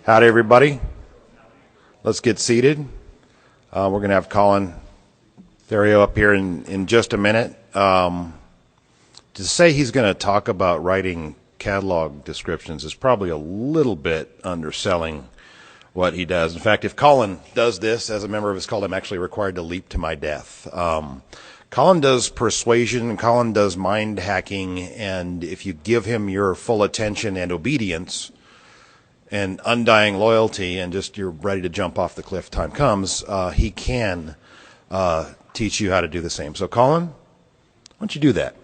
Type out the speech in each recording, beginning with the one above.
Howdy, everybody. Let's get seated. We're going to have Colin Theriault up here in just a minute. To say he's going to talk about writing catalog descriptions is probably a little bit underselling what he does. In fact, if Colin does this as a member of his cult, I'm actually required to leap to my death. Colin does persuasion, Colin does mind hacking, and if you give him your full attention and obedience and undying loyalty and just you're ready to jump off the cliff, time comes, he can teach you how to do the same. So Colin, why don't you do that?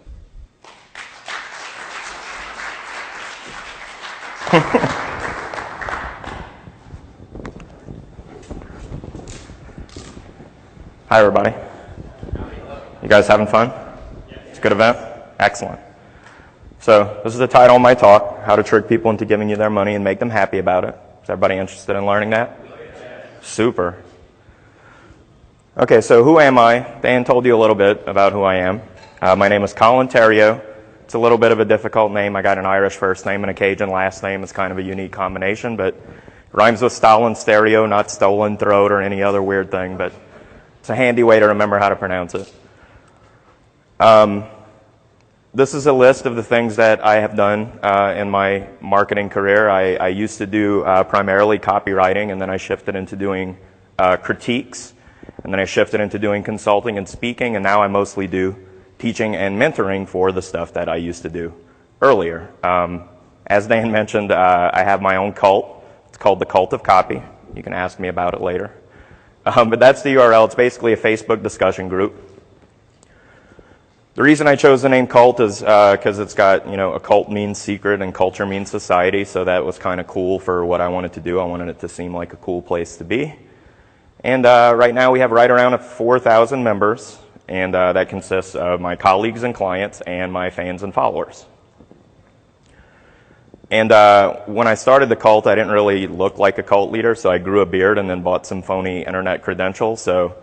Hi, everybody. You guys having fun? It's a good event? Excellent. So this is the title of my talk, How to Trick People into Giving You Their Money and Make Them Happy About It. Is everybody interested in learning that? Super. Okay, so who am I? Dan told you a little bit about who I am. My name is Colin Theriault. It's a little bit of a difficult name. I got an Irish first name and a Cajun last name. It's kind of a unique combination, but it rhymes with Stalin stereo, not stolen throat or any other weird thing, but it's a handy way to remember how to pronounce it. This is a list of the things that I have done in my marketing career. I used to do primarily copywriting, and then I shifted into doing critiques, and then I shifted into doing consulting and speaking, and now I mostly do teaching and mentoring for the stuff that I used to do earlier. As Dan mentioned, I have my own cult. It's called the Cult of Copy. You can ask me about it later. But that's the URL. It's basically a Facebook discussion group. The reason I chose the name cult is because it's got, a cult means secret and culture means society, so that was kind of cool for what I wanted to do. I wanted it to seem like a cool place to be. And right now we have right around 4,000 members, and that consists of my colleagues and clients and my fans and followers. And when I started the cult, I didn't really look like a cult leader, so I grew a beard and then bought some phony internet credentials. So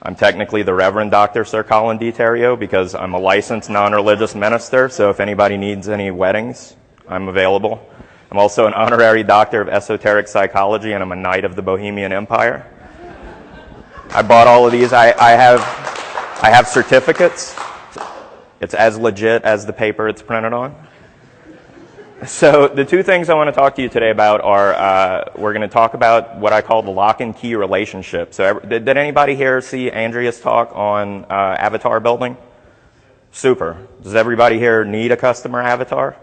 I'm technically the Reverend Dr. Sir Colin D. Theriault because I'm a licensed non-religious minister, so if anybody needs any weddings, I'm available. I'm also an honorary doctor of esoteric psychology, and I'm a knight of the Bohemian Empire. I bought all of these. I have certificates. It's as legit as the paper it's printed on. So the two things I want to talk to you today about are we're going to talk about what I call the lock and key relationship. So did anybody here see Andrea's talk on avatar building? Super. Does everybody here need a customer avatar?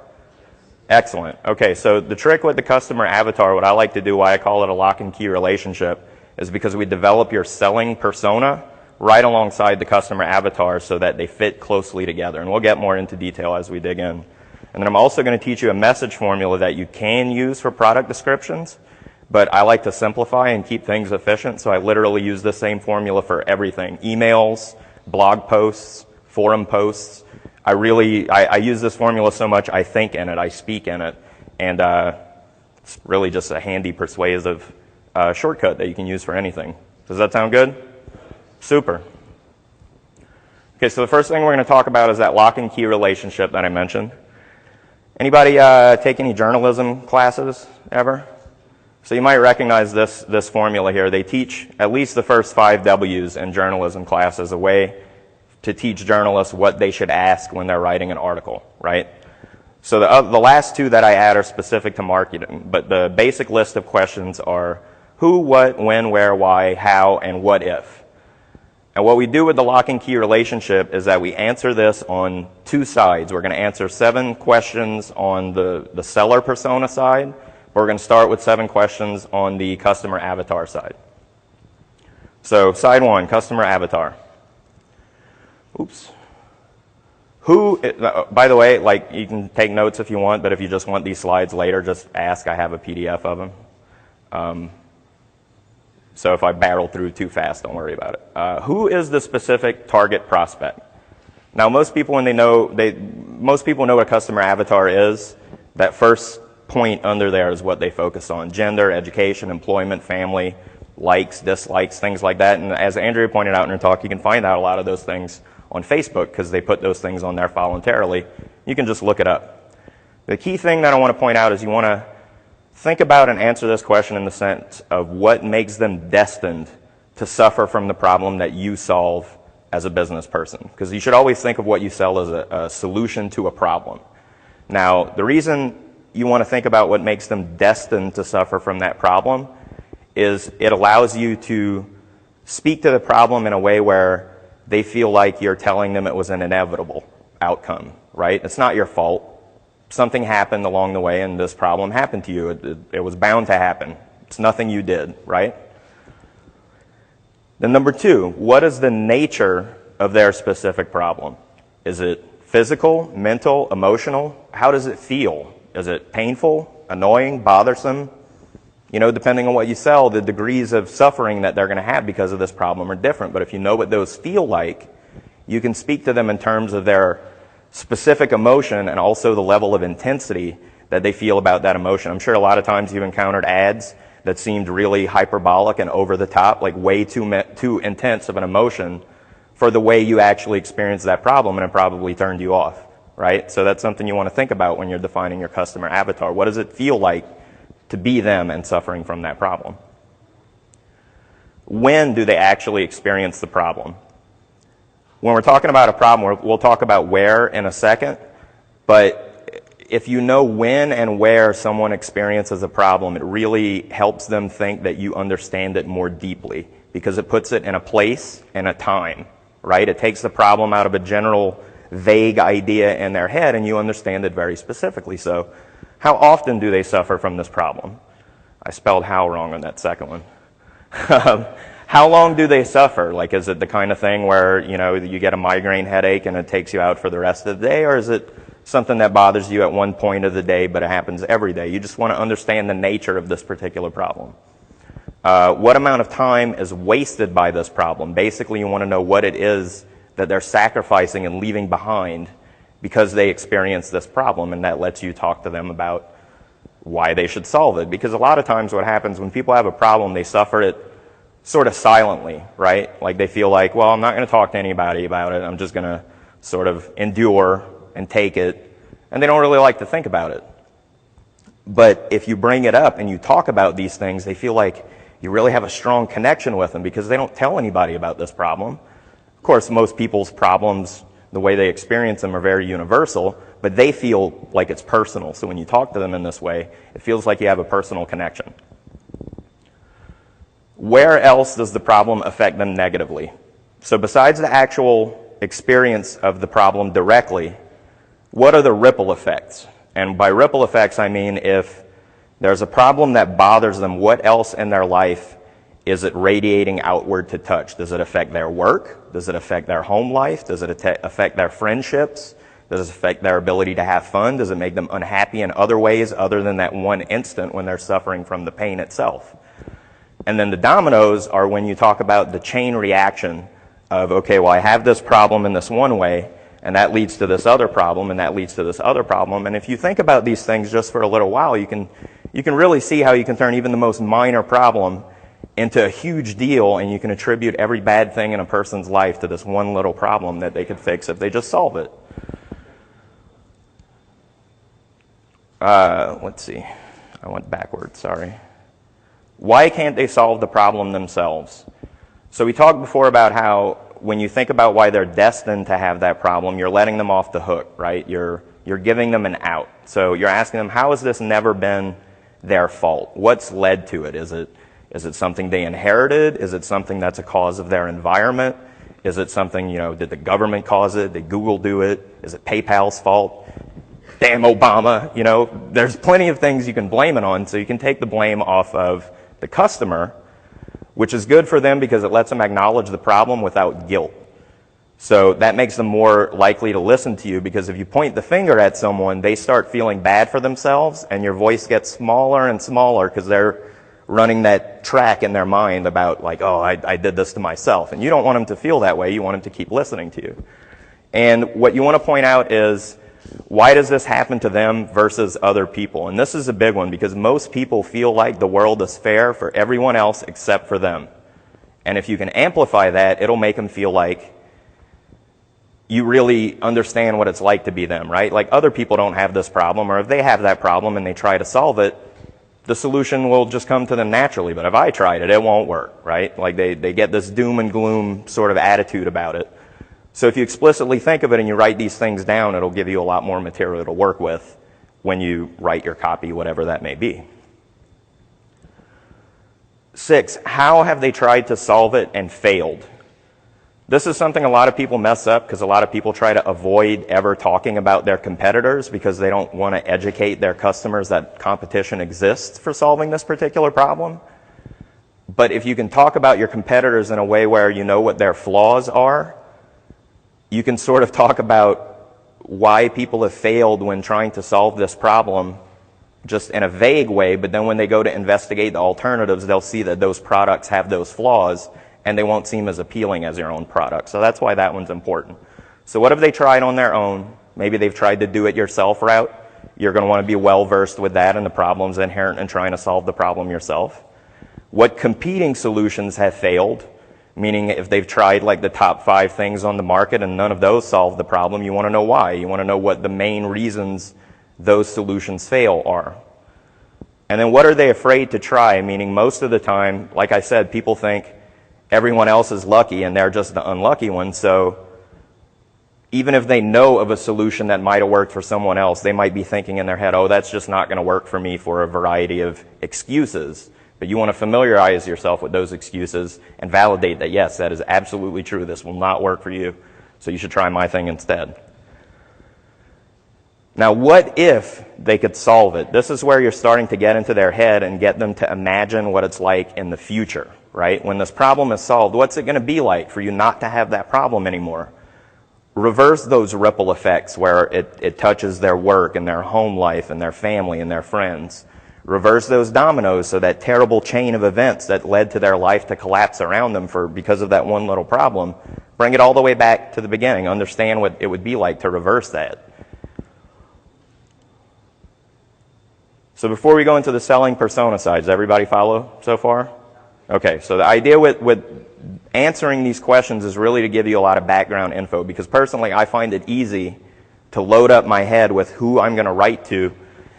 Excellent. Okay, so the trick with the customer avatar, what I like to do, why I call it a lock and key relationship, is because we develop your selling persona right alongside the customer avatar so that they fit closely together. And we'll get more into detail as we dig in. And then I'm also going to teach you a message formula that you can use for product descriptions, but I like to simplify and keep things efficient, so I literally use the same formula for everything. Emails, blog posts, forum posts. I use this formula so much I think in it, I speak in it, and it's really just a handy persuasive shortcut that you can use for anything. Does that sound good? Super. Okay, so the first thing we're going to talk about is that lock and key relationship that I mentioned. Anybody take any journalism classes ever? So you might recognize this formula here. They teach at least the first 5 W's in journalism class as a way to teach journalists what they should ask when they're writing an article, right? So the last 2 that I add are specific to marketing, but the basic list of questions are who, what, when, where, why, how, and what if. And what we do with the lock and key relationship is that we answer this on 2 sides. We're going to answer 7 questions on the seller persona side, but we're going to start with 7 questions on the customer avatar side. So side 1, customer avatar. Oops. By the way, you can take notes if you want, but if you just want these slides later, just ask. I have a PDF of them. So if I barrel through too fast, don't worry about it. Who is the specific target prospect? Now, most people know what a customer avatar is. That first point under there is what they focus on: gender, education, employment, family, likes, dislikes, things like that. And as Andrea pointed out in her talk, you can find out a lot of those things on Facebook because they put those things on there voluntarily. You can just look it up. The key thing that I want to point out is you want to think about and answer this question in the sense of what makes them destined to suffer from the problem that you solve as a business person. Because you should always think of what you sell as a solution to a problem. Now, the reason you want to think about what makes them destined to suffer from that problem is it allows you to speak to the problem in a way where they feel like you're telling them it was an inevitable outcome, right? It's not your fault. Something happened along the way and this problem happened to you. It was bound to happen. It's nothing you did, right? Then number two, what is the nature of their specific problem? Is it physical, mental, emotional? How does it feel? Is it painful, annoying, bothersome? You know, depending on what you sell, the degrees of suffering that they're going to have because of this problem are different. But if you know what those feel like, you can speak to them in terms of their specific emotion and also the level of intensity that they feel about that emotion. I'm sure a lot of times you've encountered ads that seemed really hyperbolic and over the top, like way too intense of an emotion for the way you actually experienced that problem, and it probably turned you off, right? So that's something you want to think about when you're defining your customer avatar. What does it feel like to be them and suffering from that problem? When do they actually experience the problem? When we're talking about a problem, we'll talk about where in a second, but if you know when and where someone experiences a problem, it really helps them think that you understand it more deeply because it puts it in a place and a time, right? It takes the problem out of a general vague idea in their head and you understand it very specifically. So how often do they suffer from this problem? I spelled how wrong on that second one. How long do they suffer? Like, is it the kind of thing where, you know, you get a migraine headache and it takes you out for the rest of the day, or is it something that bothers you at one point of the day, but it happens every day? You just want to understand the nature of this particular problem. What amount of time is wasted by this problem? Basically, you want to know what it is that they're sacrificing and leaving behind because they experience this problem, and that lets you talk to them about why they should solve it. Because a lot of times what happens when people have a problem, they suffer it sort of silently, right? Like they feel like, well, I'm not going to talk to anybody about it. I'm just going to sort of endure and take it. And they don't really like to think about it. But if you bring it up and you talk about these things, they feel like you really have a strong connection with them because they don't tell anybody about this problem. Of course, most people's problems, the way they experience them, are very universal, but they feel like it's personal. So when you talk to them in this way, it feels like you have a personal connection. Where else does the problem affect them negatively? So besides the actual experience of the problem directly, what are the ripple effects? And by ripple effects, I mean if there's a problem that bothers them, what else in their life is it radiating outward to touch? Does it affect their work? Does it affect their home life? Does it affect their friendships? Does it affect their ability to have fun? Does it make them unhappy in other ways other than that one instant when they're suffering from the pain itself? And then the dominoes are when you talk about the chain reaction of, okay, well, I have this problem in this one way, and that leads to this other problem, and that leads to this other problem. And if you think about these things just for a little while, you can really see how you can turn even the most minor problem into a huge deal, and you can attribute every bad thing in a person's life to this one little problem that they could fix if they just solve it. Let's see. I went backwards, sorry. Why can't they solve the problem themselves? So we talked before about how when you think about why they're destined to have that problem, you're letting them off the hook, right? You're giving them an out. So you're asking them, how has this never been their fault? What's led to it? Is it something they inherited? Is it something that's a cause of their environment? Is it something, did the government cause it? Did Google do it? Is it PayPal's fault? Damn Obama, there's plenty of things you can blame it on, so you can take the blame off of the customer, which is good for them because it lets them acknowledge the problem without guilt. So that makes them more likely to listen to you, because if you point the finger at someone, they start feeling bad for themselves, and your voice gets smaller and smaller because they're running that track in their mind about like, oh, I did this to myself. And you don't want them to feel that way. You want them to keep listening to you. And what you want to point out is, why does this happen to them versus other people? And this is a big one because most people feel like the world is fair for everyone else except for them. And if you can amplify that, it'll make them feel like you really understand what it's like to be them, right? Like other people don't have this problem, or if they have that problem and they try to solve it, the solution will just come to them naturally. But if I tried it, it won't work, right? Like they get this doom and gloom sort of attitude about it. So if you explicitly think of it and you write these things down, it'll give you a lot more material to work with when you write your copy, whatever that may be. 6, how have they tried to solve it and failed? This is something a lot of people mess up because a lot of people try to avoid ever talking about their competitors because they don't want to educate their customers that competition exists for solving this particular problem. But if you can talk about your competitors in a way where you know what their flaws are, you can sort of talk about why people have failed when trying to solve this problem just in a vague way, but then when they go to investigate the alternatives, they'll see that those products have those flaws and they won't seem as appealing as your own product. So that's why that one's important. So what have they tried on their own? Maybe they've tried the do-it-yourself route. You're going to want to be well-versed with that and the problems inherent in trying to solve the problem yourself. What competing solutions have failed? Meaning if they've tried like the top 5 things on the market and none of those solve the problem, you want to know why. You want to know what the main reasons those solutions fail are. And then what are they afraid to try? Meaning most of the time, like I said, people think everyone else is lucky and they're just the unlucky one. So even if they know of a solution that might have worked for someone else, they might be thinking in their head, oh, that's just not going to work for me for a variety of excuses. But you want to familiarize yourself with those excuses and validate that, yes, that is absolutely true. This will not work for you, so you should try my thing instead. Now, what if they could solve it? This is where you're starting to get into their head and get them to imagine what it's like in the future, right? When this problem is solved, what's it going to be like for you not to have that problem anymore? Reverse those ripple effects where it touches their work and their home life and their family and their friends. Reverse those dominoes, so that terrible chain of events that led to their life to collapse around them because of that one little problem, bring it all the way back to the beginning. Understand what it would be like to reverse that. So before we go into the selling persona side, does everybody follow so far? Okay, so the idea with answering these questions is really to give you a lot of background info, because personally I find it easy to load up my head with who I'm going to write to.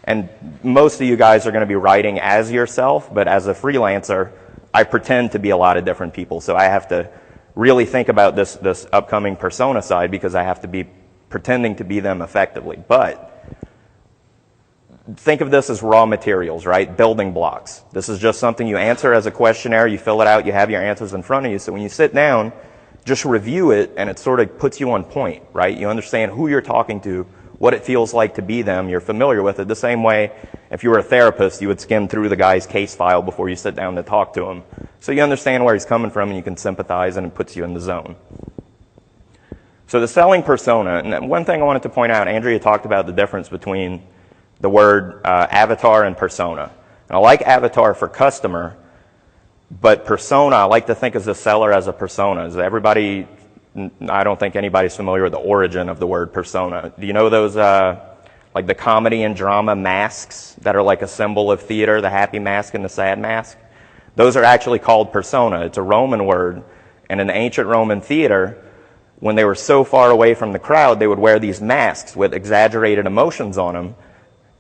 And most of you guys are going to be writing as yourself, but as a freelancer, I pretend to be a lot of different people. So I have to really think about this upcoming persona side, because I have to be pretending to be them effectively. But think of this as raw materials, right? Building blocks. This is just something you answer as a questionnaire, you fill it out, you have your answers in front of you. So when you sit down, just review it, and it sort of puts you on point, right? You understand who you're talking to, what it feels like to be them. You're familiar with it. The same way, if you were a therapist, you would skim through the guy's case file before you sit down to talk to him. So you understand where he's coming from, and you can sympathize, and it puts you in the zone. So the selling persona, and one thing I wanted to point out, Andrea talked about the difference between the word avatar and persona. And I like avatar for customer, but persona, I like to think of the seller as a persona. Is everybody, I don't think anybody's familiar with the origin of the word persona. Do you know those, like the comedy and drama masks that are like a symbol of theater, the happy mask and the sad mask? Those are actually called persona. It's a Roman word. And in the ancient Roman theater, when they were so far away from the crowd, they would wear these masks with exaggerated emotions on them.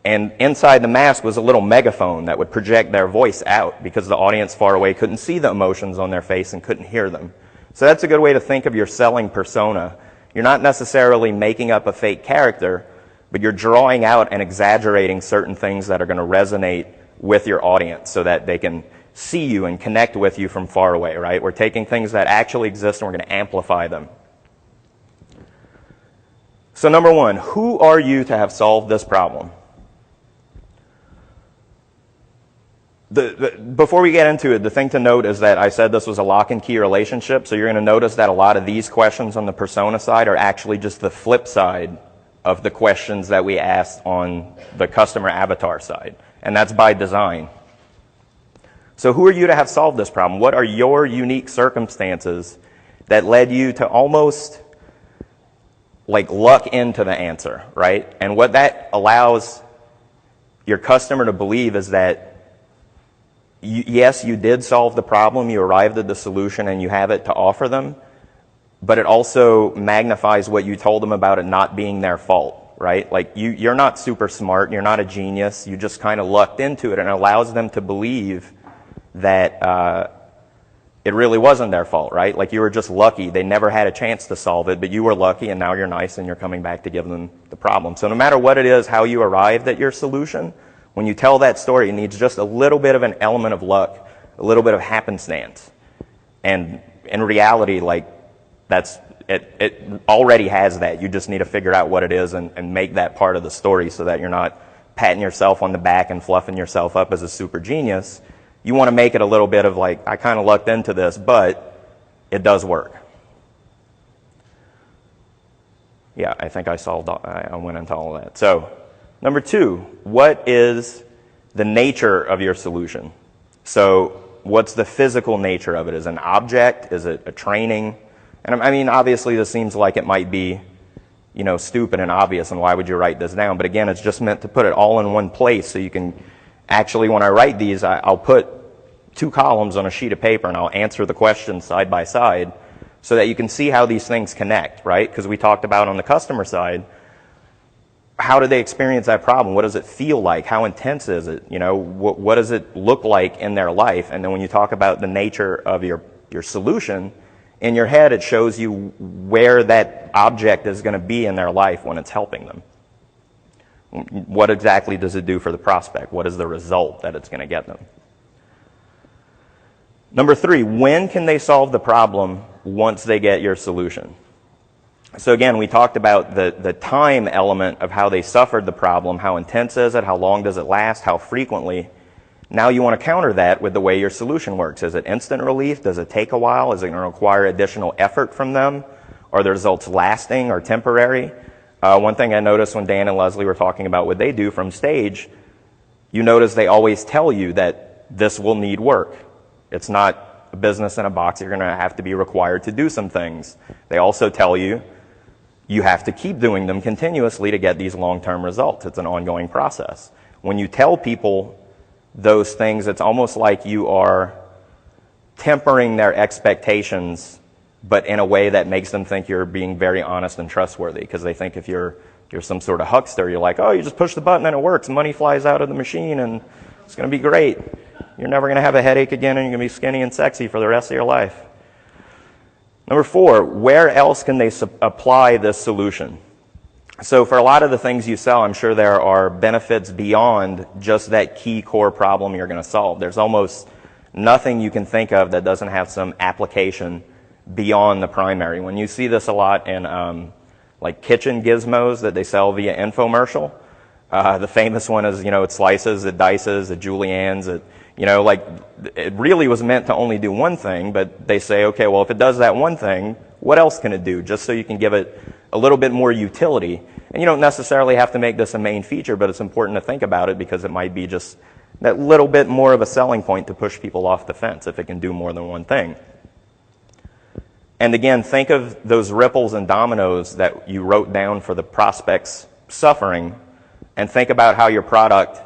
And inside the mask was a little megaphone that would project their voice out, because the audience far away couldn't see the emotions on their face and couldn't hear them. So that's a good way to think of your selling persona. You're not necessarily making up a fake character, but you're drawing out and exaggerating certain things that are going to resonate with your audience so that they can see you and connect with you from far away, right? We're taking things that actually exist and we're going to amplify them. So number one, who are you to have solved this problem? Before we get into it, the thing to note is that I said this was a lock and key relationship, so you're going to notice that a lot of these questions on the persona side are actually just the flip side of the questions that we asked on the customer avatar side, and that's by design. So who are you to have solved this problem? What are your unique circumstances that led you to almost like luck into the answer, right? And what that allows your customer to believe is that yes, you did solve the problem, you arrived at the solution, and you have it to offer them, but it also magnifies what you told them about it not being their fault, right? Like you're not super smart, you're not a genius, you just kind of lucked into it, and it allows them to believe that it really wasn't their fault, right? Like you were just lucky. They never had a chance to solve it, but you were lucky, and now you're nice and you're coming back to give them the problem. So no matter what it is, how you arrived at your solution, when you tell that story, it needs just a little bit of an element of luck, a little bit of happenstance. And in reality, like it already has that. You just need to figure out what it is and make that part of the story so that you're not patting yourself on the back and fluffing yourself up as a super genius. You want to make it a little bit of like, I kind of lucked into this, but it does work. Yeah, I think I went into all of that. So, number 2, what is the nature of your solution? So, what's the physical nature of it? Is it an object? Is it a training? And I mean, obviously this seems like it might be, stupid and obvious, and why would you write this down? But again, it's just meant to put it all in one place so you can actually, when I write these, I'll put 2 columns on a sheet of paper and I'll answer the questions side by side so that you can see how these things connect, right? Because we talked about on the customer side, how do they experience that problem? What does it feel like? How intense is it? What does it look like in their life? And then when you talk about the nature of your solution, in your head it shows you where that object is going to be in their life when it's helping them. What exactly does it do for the prospect? What is the result that it's going to get them? Number 3, when can they solve the problem once they get your solution? So again, we talked about the time element of how they suffered the problem. How intense is it? How long does it last? How frequently? Now you want to counter that with the way your solution works. Is it instant relief? Does it take a while? Is it going to require additional effort from them? Are the results lasting or temporary? One thing I noticed when Dan and Leslie were talking about what they do from stage, you notice they always tell you that this will need work. It's not a business in a box. You're going to have to be required to do some things. They also tell you you have to keep doing them continuously to get these long-term results. It's an ongoing process. When you tell people those things, it's almost like you are tempering their expectations, but in a way that makes them think you're being very honest and trustworthy, because they think if you're some sort of huckster, you're like, oh, you just push the button and it works. Money flies out of the machine and it's going to be great. You're never going to have a headache again, and you're going to be skinny and sexy for the rest of your life. Number 4, where else can they apply this solution? So for a lot of the things you sell, I'm sure there are benefits beyond just that key core problem you're going to solve. There's almost nothing you can think of that doesn't have some application beyond the primary. When you see this a lot in like kitchen gizmos that they sell via infomercial, the famous one is, it slices, it dices, it juliennes, it really was meant to only do one thing, but they say, okay, well, if it does that one thing, what else can it do? Just so you can give it a little bit more utility. And you don't necessarily have to make this a main feature, but it's important to think about it because it might be just that little bit more of a selling point to push people off the fence if it can do more than one thing. And again, think of those ripples and dominoes that you wrote down for the prospect's suffering, and think about how your product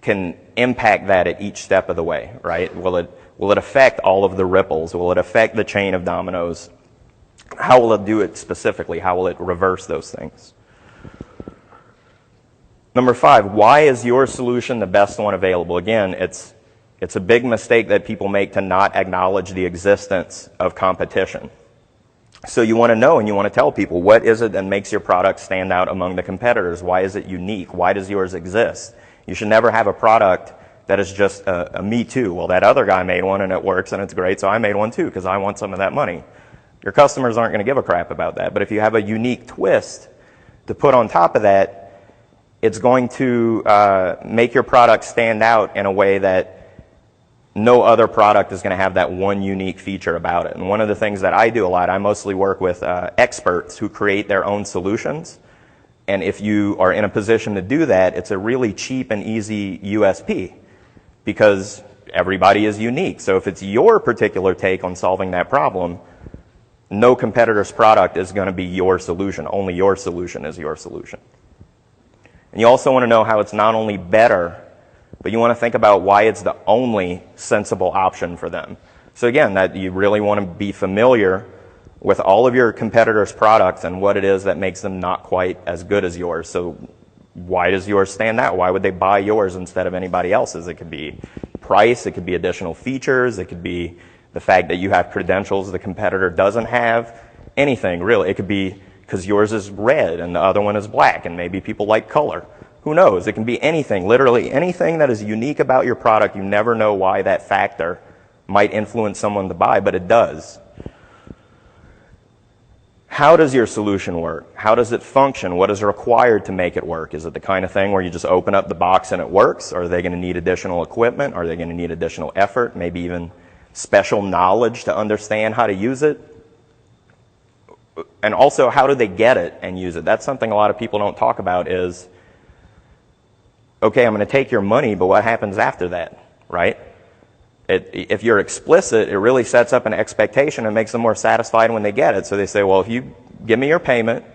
can impact that at each step of the way, right? Will it affect all of the ripples? Will it affect the chain of dominoes? How will it do it specifically? How will it reverse those things? Number 5, why is your solution the best one available? Again, it's a big mistake that people make to not acknowledge the existence of competition. So you want to know and you want to tell people, what is it that makes your product stand out among the competitors? Why is it unique? Why does yours exist? You should never have a product that is just a me too. Well, that other guy made one and it works and it's great, so I made one too because I want some of that money. Your customers aren't going to give a crap about that. But if you have a unique twist to put on top of that, it's going to make your product stand out in a way that no other product is going to have that one unique feature about it. And one of the things that I do a lot, I mostly work with experts who create their own solutions. And if you are in a position to do that, it's a really cheap and easy USP because everybody is unique. So if it's your particular take on solving that problem, no competitor's product is going to be your solution. Only your solution is your solution. And you also want to know how it's not only better, but you want to think about why it's the only sensible option for them. So again, that you really want to be familiar with all of your competitors' products and what it is that makes them not quite as good as yours. So why does yours stand out? Why would they buy yours instead of anybody else's? It could be price, it could be additional features, it could be the fact that you have credentials the competitor doesn't have, anything really. It could be because yours is red and the other one is black, and maybe people like color. Who knows? It can be anything, literally anything that is unique about your product. You never know why that factor might influence someone to buy, but it does. How does your solution work? How does it function? What is required to make it work? Is it the kind of thing where you just open up the box and it works? Or are they going to need additional equipment? Are they going to need additional effort? Maybe even special knowledge to understand how to use it? And also, how do they get it and use it? That's something a lot of people don't talk about is, okay, I'm going to take your money, but what happens after that, right? If you're explicit, it really sets up an expectation and makes them more satisfied when they get it. So they say, well, if you give me your payment,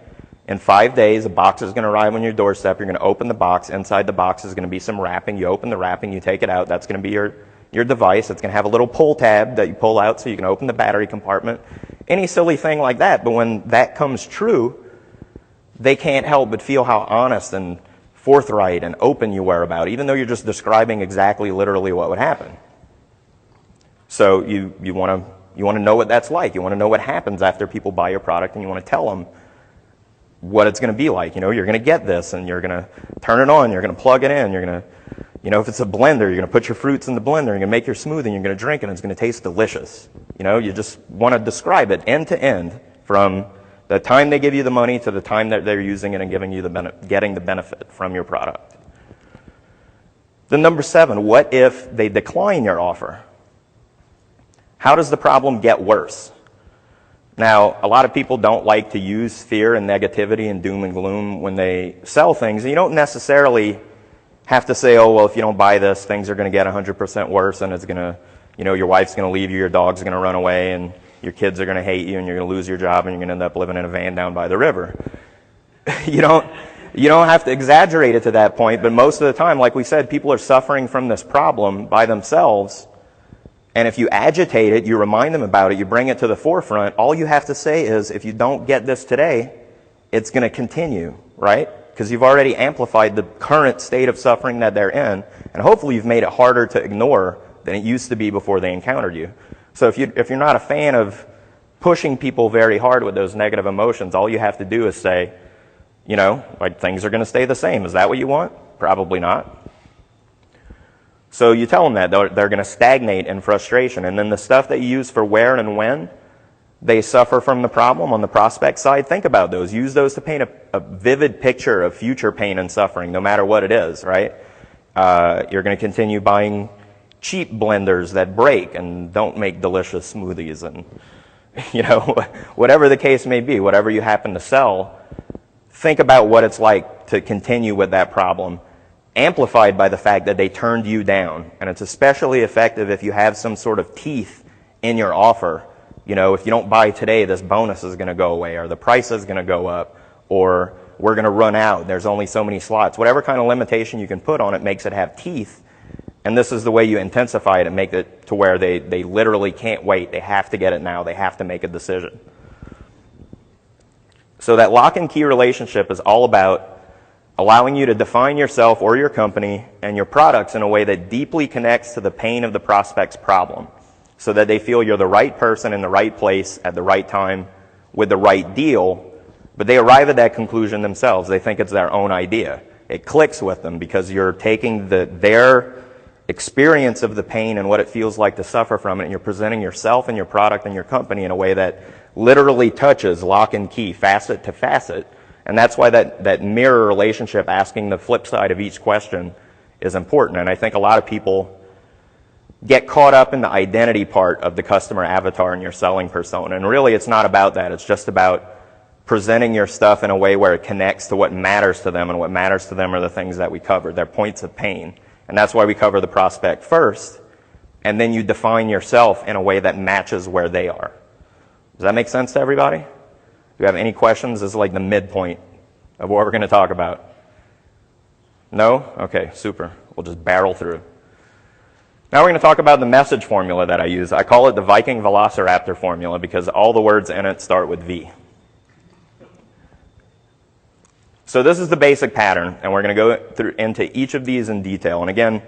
in 5 days, a box is going to arrive on your doorstep. You're going to open the box. Inside the box is going to be some wrapping. You open the wrapping, you take it out. That's going to be your device. It's going to have a little pull tab that you pull out so you can open the battery compartment. Any silly thing like that. But when that comes true, they can't help but feel how honest and forthright and open you were about it, even though you're just describing exactly, literally what would happen. So you want to know what that's like. You want to know what happens after people buy your product, and you want to tell them what it's going to be like. You're going to get this, and you're going to turn it on. You're going to plug it in. You're going to, if it's a blender, you're going to put your fruits in the blender. You're going to make your smoothie. And you're going to drink it, and it's going to taste delicious. You just want to describe it end to end from the time they give you the money to the time that they're using it and getting the benefit from your product. Then number 7, what if they decline your offer? How does the problem get worse? Now, a lot of people don't like to use fear and negativity and doom and gloom when they sell things. And you don't necessarily have to say, oh, well, if you don't buy this, things are going to get 100% worse, and it's going to, your wife's going to leave you, your dog's going to run away, and your kids are going to hate you, and you're going to lose your job, and you're going to end up living in a van down by the river. You don't have to exaggerate it to that point, but most of the time, like we said, people are suffering from this problem by themselves. And if you agitate it, you remind them about it, you bring it to the forefront, all you have to say is, if you don't get this today, it's going to continue, right? Because you've already amplified the current state of suffering that they're in, and hopefully you've made it harder to ignore than it used to be before they encountered you. So if you're not a fan of pushing people very hard with those negative emotions, all you have to do is say, things are going to stay the same. Is that what you want? Probably not. So you tell them that they're going to stagnate in frustration. And then the stuff that you use for where and when they suffer from the problem on the prospect side, think about those. Use those to paint a vivid picture of future pain and suffering, no matter what it is, right? You're going to continue buying cheap blenders that break and don't make delicious smoothies, and whatever the case may be, whatever you happen to sell, think about what it's like to continue with that problem, amplified by the fact that they turned you down. And it's especially effective if you have some sort of teeth in your offer. If you don't buy today, this bonus is going to go away, or the price is going to go up, or we're going to run out, there's only so many slots. Whatever kind of limitation you can put on it makes it have teeth. And this is the way you intensify it and make it to where they literally can't wait. They have to get it now. They have to make a decision. So that lock and key relationship is all about allowing you to define yourself or your company and your products in a way that deeply connects to the pain of the prospect's problem, so that they feel you're the right person in the right place at the right time with the right deal, but they arrive at that conclusion themselves. They think it's their own idea. It clicks with them because you're taking their experience of the pain and what it feels like to suffer from it, and you're presenting yourself and your product and your company in a way that literally touches lock and key, facet to facet. And that's why that mirror relationship, asking the flip side of each question, is important. And I think a lot of people get caught up in the identity part of the customer avatar and your selling persona. And really, it's not about that. It's just about presenting your stuff in a way where it connects to what matters to them, and what matters to them are the things that we covered, their points of pain. And that's why we cover the prospect first, and then you define yourself in a way that matches where they are. Does that make sense to everybody? Do you have any questions? This is like the midpoint of what we're going to talk about. No? Okay, super. We'll just barrel through. Now we're going to talk about the message formula that I use. I call it the Viking Velociraptor formula because all the words in it start with V. So this is the basic pattern, and we're going to go into each of these in detail. And again,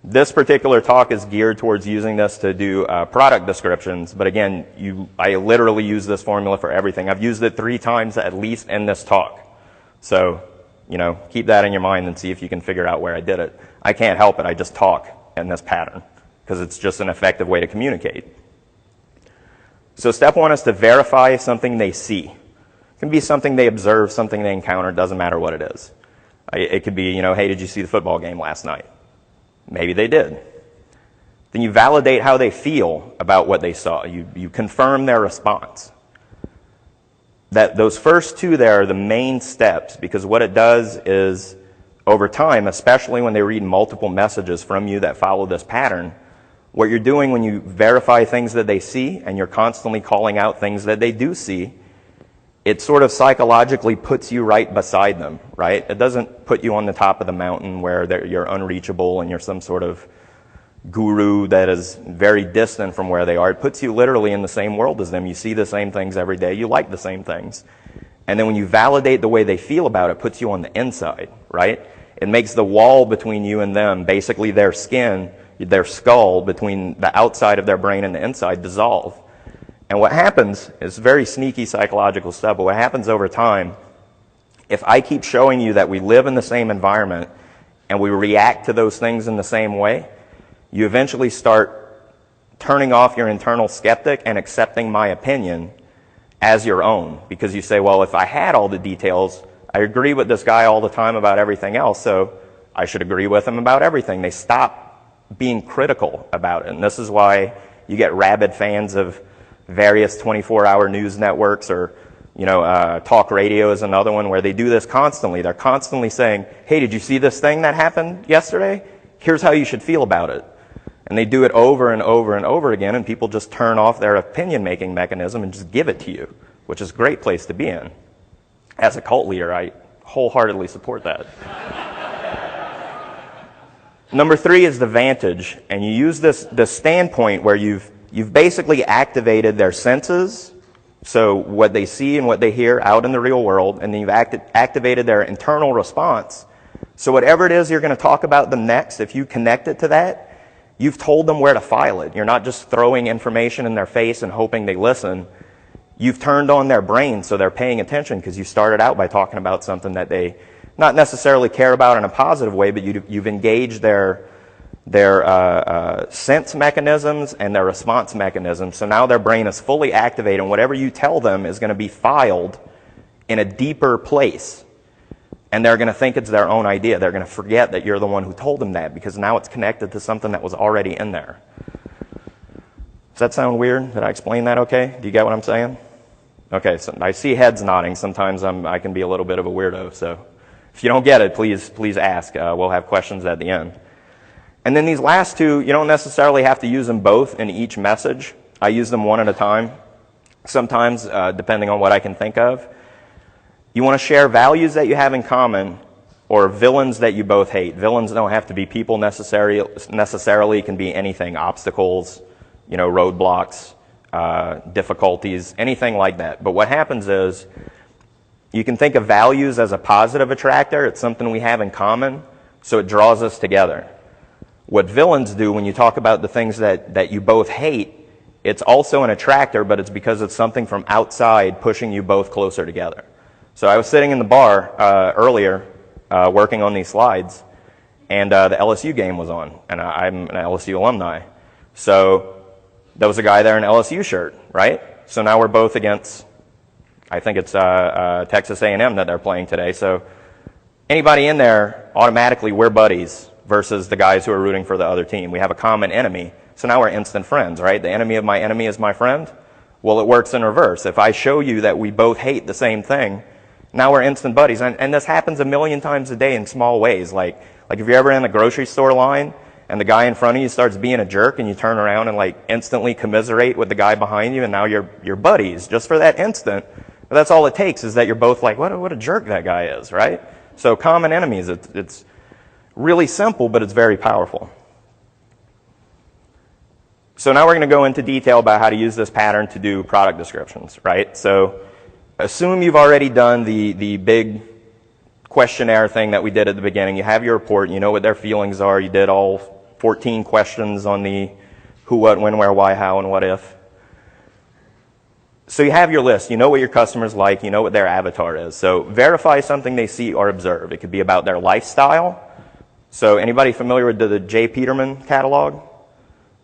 this particular talk is geared towards using this to do product descriptions. But again, I literally use this formula for everything. I've used it 3 times at least in this talk. So, keep that in your mind and see if you can figure out where I did it. I can't help it. I just talk in this pattern because it's just an effective way to communicate. So step 1 is to verify something they see. It can be something they observe, something they encounter, doesn't matter what it is. It could be, hey, did you see the football game last night? Maybe they did. Then you validate how they feel about what they saw. You confirm their response. Those first 2 there are the main steps, because what it does is, over time, especially when they read multiple messages from you that follow this pattern, what you're doing when you verify things that they see and you're constantly calling out things that they do see, it sort of psychologically puts you right beside them, right? It doesn't put you on the top of the mountain where you're unreachable and you're some sort of guru that is very distant from where they are. It puts you literally in the same world as them. You see the same things every day. You like the same things. And then when you validate the way they feel about it, it puts you on the inside, right? It makes the wall between you and them, basically their skin, their skull, between the outside of their brain and the inside, dissolve. And what happens is a very sneaky psychological stuff, but what happens over time, if I keep showing you that we live in the same environment and we react to those things in the same way, you eventually start turning off your internal skeptic and accepting my opinion as your own. Because you say, well, if I had all the details, I agree with this guy all the time about everything else, so I should agree with him about everything. They stop being critical about it. And this is why you get rabid fans of various 24-hour news networks, or talk radio is another one where they do this constantly. They're constantly saying, hey, did you see this thing that happened yesterday? Here's how you should feel about it. And they do it over and over and over again, and people just turn off their opinion-making mechanism and just give it to you, which is a great place to be in. As a cult leader, I wholeheartedly support that. Number 3 is the vantage, and you use this standpoint where you've basically activated their senses, so what they see and what they hear out in the real world, and then you've activated their internal response. So whatever it is you're going to talk about them next, if you connect it to that, you've told them where to file it. You're not just throwing information in their face and hoping they listen. You've turned on their brain so they're paying attention, because you started out by talking about something that they not necessarily care about in a positive way, but you've engaged their sense mechanisms and their response mechanisms. So now their brain is fully activated, and whatever you tell them is going to be filed in a deeper place. And they're going to think it's their own idea. They're going to forget that you're the one who told them that, because now it's connected to something that was already in there. Does that sound weird? Did I explain that okay? Do you get what I'm saying? Okay, so I see heads nodding. Sometimes I can be a little bit of a weirdo. So if you don't get it, please ask. We'll have questions at the end. And then these last 2, you don't necessarily have to use them both in each message. I use them one at a time, sometimes depending on what I can think of. You want to share values that you have in common, or villains that you both hate. Villains don't have to be people necessarily. It can be anything, obstacles, roadblocks, difficulties, anything like that. But what happens is, you can think of values as a positive attractor. It's something we have in common, so it draws us together. What villains do when you talk about the things that you both hate, it's also an attractor, but it's because it's something from outside pushing you both closer together. So I was sitting in the bar earlier working on these slides, and the LSU game was on, and I'm an LSU alumni. So there was a guy there in an LSU shirt, right? So now we're both against, I think it's Texas A&M that they're playing today. So anybody in there, automatically we're buddies versus the guys who are rooting for the other team. We have a common enemy, so now we're instant friends, right? The enemy of my enemy is my friend. Well, it works in reverse. If I show you that we both hate the same thing, now we're instant buddies. And this happens a million times a day in small ways. Like if you're ever in the grocery store line and the guy in front of you starts being a jerk, and you turn around and instantly commiserate with the guy behind you, and now you're buddies just for that instant. But that's all it takes, is that you're both like, what a jerk that guy is, right? So common enemies, it's really simple, but it's very powerful. So now we're going to go into detail about how to use this pattern to do product descriptions, right? So assume you've already done the big questionnaire thing that we did at the beginning. You have your report, you know what their feelings are, you did all 14 questions on the who, what, when, where, why, how, and what if. So you have your list, you know what your customers like, you know what their avatar is. So verify something they see or observe. It could be about their lifestyle. So anybody familiar with the J. Peterman catalog?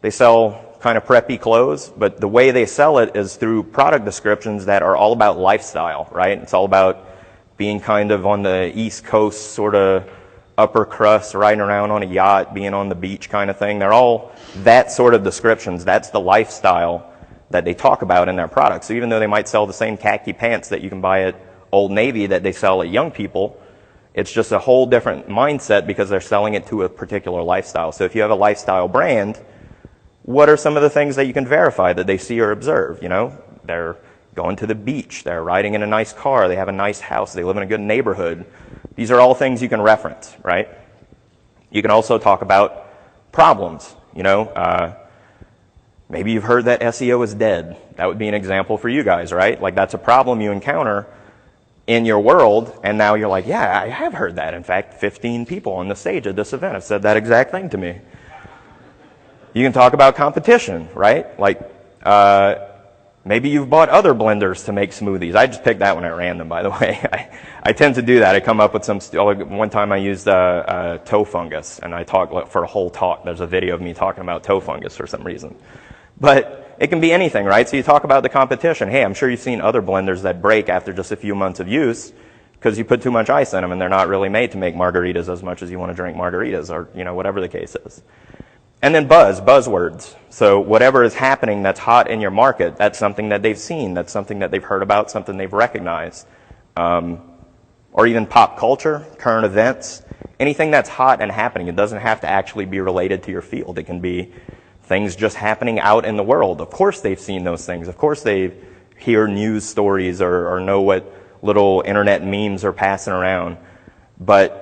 They sell kind of preppy clothes, but the way they sell it is through product descriptions that are all about lifestyle, right? It's all about being kind of on the East Coast, sort of upper crust, riding around on a yacht, being on the beach kind of thing. They're all that sort of descriptions. That's the lifestyle that they talk about in their products. So even though they might sell the same khaki pants that you can buy at Old Navy that they sell at young people, it's just a whole different mindset because they're selling it to a particular lifestyle. So if you have a lifestyle brand, what are some of the things that you can verify that they see or observe? You know, they're going to the beach, they're riding in a nice car, they have a nice house, they live in a good neighborhood. These are all things you can reference, right? You can also talk about problems. You know, maybe you've heard that SEO is dead. That would be an example for you guys, right? Like that's a problem you encounter in your world, and now you're like, yeah, I have heard that. In fact, 15 people on the stage at this event have said that exact thing to me. You can talk about competition, right? Like, maybe you've bought other blenders to make smoothies. I just picked that one at random, by the way. I tend to do that. I come up with some, one time I used toe fungus, and I talked for a whole talk. There's a video of me talking about toe fungus for some reason. But it can be anything, right? So you talk about the competition. Hey, I'm sure you've seen other blenders that break after just a few months of use because you put too much ice in them, and they're not really made to make margaritas as much as you want to drink margaritas, or, you know, whatever the case is. And then buzzwords. So whatever is happening that's hot in your market, that's something that they've seen, that's something that they've heard about, something they've recognized. Or even pop culture, current events, anything that's hot and happening. It doesn't have to actually be related to your field. It can be things just happening out in the world. Of course they've seen those things. Of course they hear news stories or know what little internet memes are passing around. But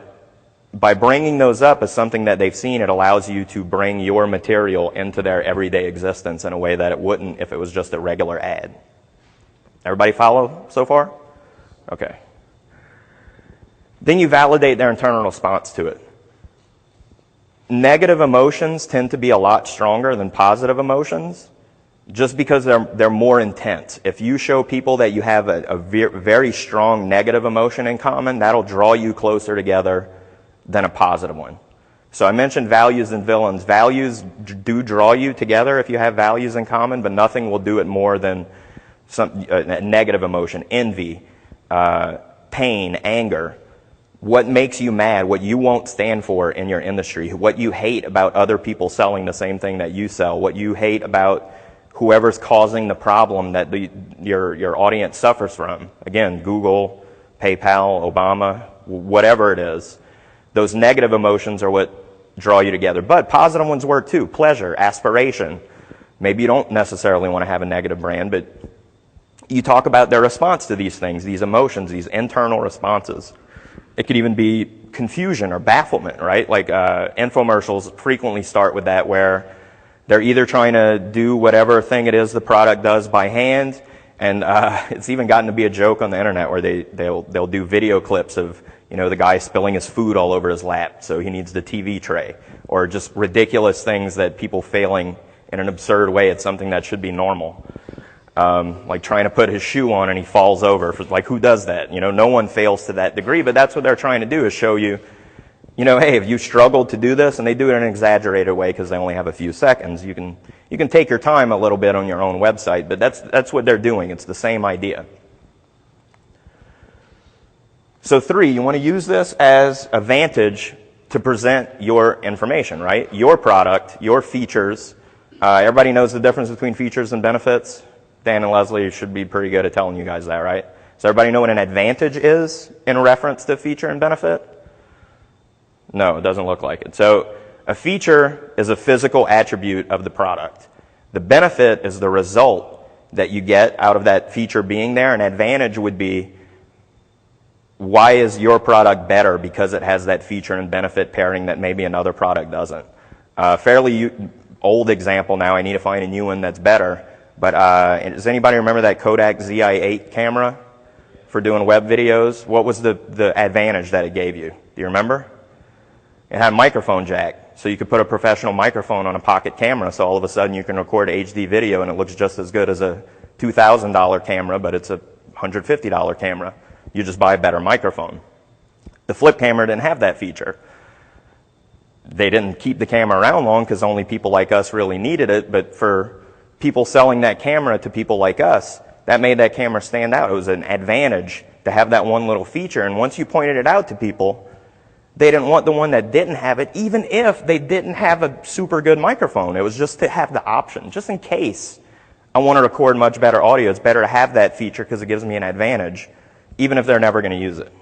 by bringing those up as something that they've seen, it allows you to bring your material into their everyday existence in a way that it wouldn't if it was just a regular ad. Everybody follow so far? Okay. Then you validate their internal response to it. Negative emotions tend to be a lot stronger than positive emotions just because they're more intense. If you show people that you have a very strong negative emotion in common, that'll draw you closer together than a positive one. So I mentioned values and villains. Values do draw you together if you have values in common, but nothing will do it more than a negative emotion, envy, pain, anger. What makes you mad, what you won't stand for in your industry, what you hate about other people selling the same thing that you sell, what you hate about whoever's causing the problem that your audience suffers from. Again, Google, PayPal, Obama, whatever it is. Those negative emotions are what draw you together. But positive ones work too. Pleasure, aspiration. Maybe you don't necessarily want to have a negative brand, but you talk about their response to these things, these emotions, these internal responses. It could even be confusion or bafflement, right? Like infomercials frequently start with that, where they're either trying to do whatever thing it is the product does by hand, and it's even gotten to be a joke on the internet where they'll do video clips of, you know, the guy spilling his food all over his lap, so he needs the TV tray, or just ridiculous things that people failing in an absurd way at something that should be normal. Like trying to put his shoe on and he falls over. Like, who does that? You know, no one fails to that degree, but that's what they're trying to do, is show you, you know, hey, if you struggled to do this, and they do it in an exaggerated way because they only have a few seconds, you can take your time a little bit on your own website, but that's what they're doing. It's the same idea. So 3, you want to use this as a vantage to present your information, right? Your product, your features. Everybody knows the difference between features and benefits. Dan and Leslie should be pretty good at telling you guys that, right? Does everybody know what an advantage is in reference to feature and benefit? No, it doesn't look like it. So a feature is a physical attribute of the product. The benefit is the result that you get out of that feature being there. An advantage would be, why is your product better because it has that feature and benefit pairing that maybe another product doesn't? old example now. I need to find a new one that's better. But does anybody remember that Kodak ZI-8 camera for doing web videos? What was the advantage that it gave you? Do you remember? It had a microphone jack, so you could put a professional microphone on a pocket camera, so all of a sudden you can record HD video and it looks just as good as a $2,000 camera, but it's a $150 camera. You just buy a better microphone. The flip camera didn't have that feature. They didn't keep the camera around long because only people like us really needed it, but for people selling that camera to people like us, that made that camera stand out. It was an advantage to have that one little feature, and once you pointed it out to people, they didn't want the one that didn't have it, even if they didn't have a super good microphone. It was just to have the option, just in case I want to record much better audio. It's better to have that feature because it gives me an advantage, even if they're never going to use it.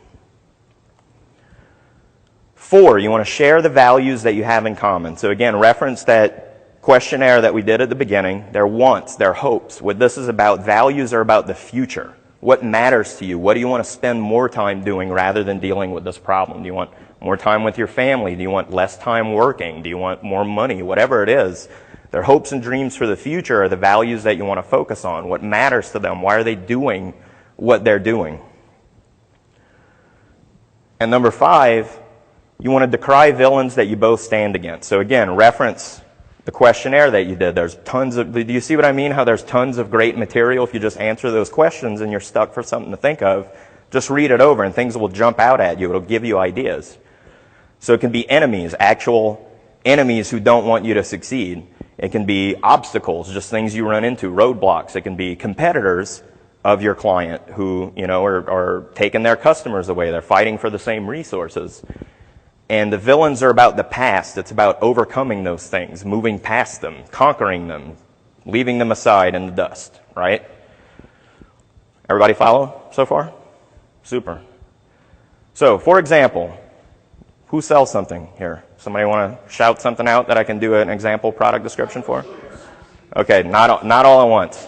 4, you want to share the values that you have in common. So again, reference that questionnaire that we did at the beginning, their wants, their hopes. What this is about, values are about the future. What matters to you? What do you want to spend more time doing rather than dealing with this problem? Do you want more time with your family? Do you want less time working? Do you want more money? Whatever it is, their hopes and dreams for the future are the values that you want to focus on. What matters to them? Why are they doing what they're doing? And number 5, you want to decry villains that you both stand against. So again, reference the questionnaire that you did. There's tons of, do you see what I mean? How there's tons of great material if you just answer those questions and you're stuck for something to think of. Just read it over and things will jump out at you. It'll give you ideas. So it can be enemies, actual enemies who don't want you to succeed. It can be obstacles, just things you run into, roadblocks. It can be competitors of your client who, are taking their customers away. They're fighting for the same resources. And the villains are about the past. It's about overcoming those things, moving past them, conquering them, leaving them aside in the dust, right? Everybody follow so far? Super. So, for example, who sells something here? Somebody want to shout something out that I can do an example product description for? Okay, not all at once.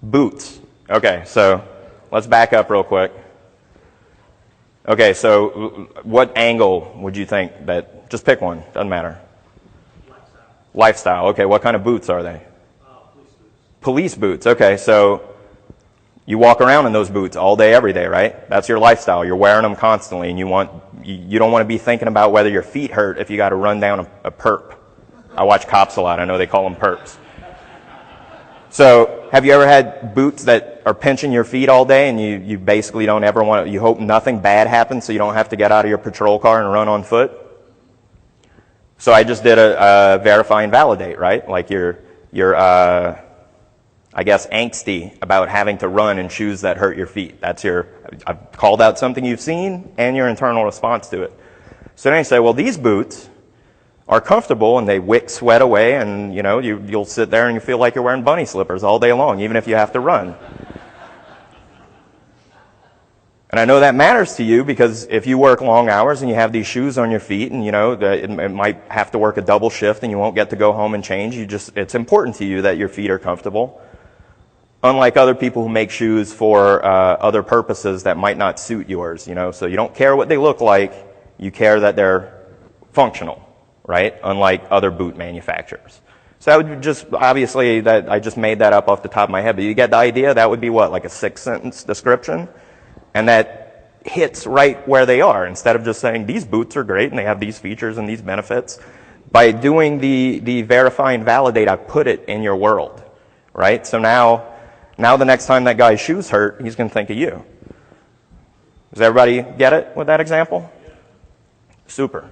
Boots. Okay, so let's back up real quick. Okay, so what angle would you think that, just pick one, doesn't matter. Lifestyle. Okay, what kind of boots are they? Police boots. Okay, so you walk around in those boots all day, every day, right? That's your lifestyle. You're wearing them constantly, and you don't want to be thinking about whether your feet hurt if you got to run down a perp. I watch Cops a lot. I know they call them perps. So have you ever had boots that are pinching your feet all day and you basically don't ever want to, you hope nothing bad happens so you don't have to get out of your patrol car and run on foot? So I just did a verify and validate, right? Like you're I guess, angsty about having to run in shoes that hurt your feet. I've called out something you've seen and your internal response to it. So then you say, well, these boots are comfortable and they wick sweat away, and you'll sit there and you feel like you're wearing bunny slippers all day long, even if you have to run. And I know that matters to you because if you work long hours and you have these shoes on your feet and it might have to work a double shift and you won't get to go home and change, it's important to you that your feet are comfortable. Unlike other people who make shoes for other purposes that might not suit yours, so you don't care what they look like, you care that they're functional, right? Unlike other boot manufacturers. So that would just, obviously, that I just made that up off the top of my head, but you get the idea. That would be what, like a 6-sentence description? And that hits right where they are, instead of just saying, these boots are great and they have these features and these benefits. By doing the verify and validate, I put it in your world, right? So now the next time that guy's shoes hurt, he's going to think of you. Does everybody get it with that example? Super.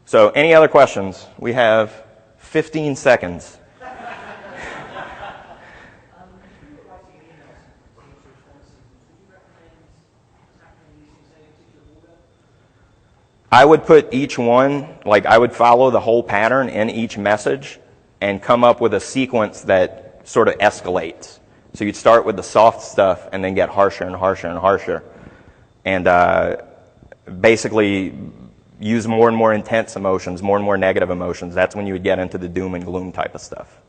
So any other questions? We have 15 seconds. I would put each one, I would follow the whole pattern in each message and come up with a sequence that sort of escalates. So you'd start with the soft stuff and then get harsher and harsher and harsher. And basically use more and more intense emotions, more and more negative emotions. That's when you would get into the doom and gloom type of stuff.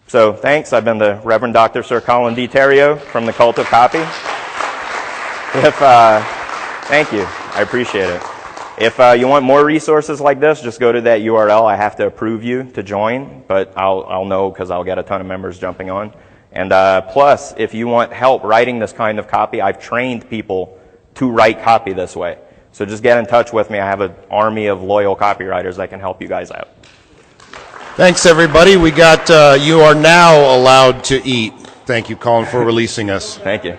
So thanks. I've been the Reverend Dr. Sir Colin D. Theriault from the Cult of Copy. Thank you. I appreciate it. If you want more resources like this, just go to that URL. I have to approve you to join, but I'll know because I'll get a ton of members jumping on. And plus, if you want help writing this kind of copy, I've trained people to write copy this way. So just get in touch with me. I have an army of loyal copywriters that can help you guys out. Thanks, everybody. We got, you are now allowed to eat. Thank you, Colin, for releasing us. Thank you.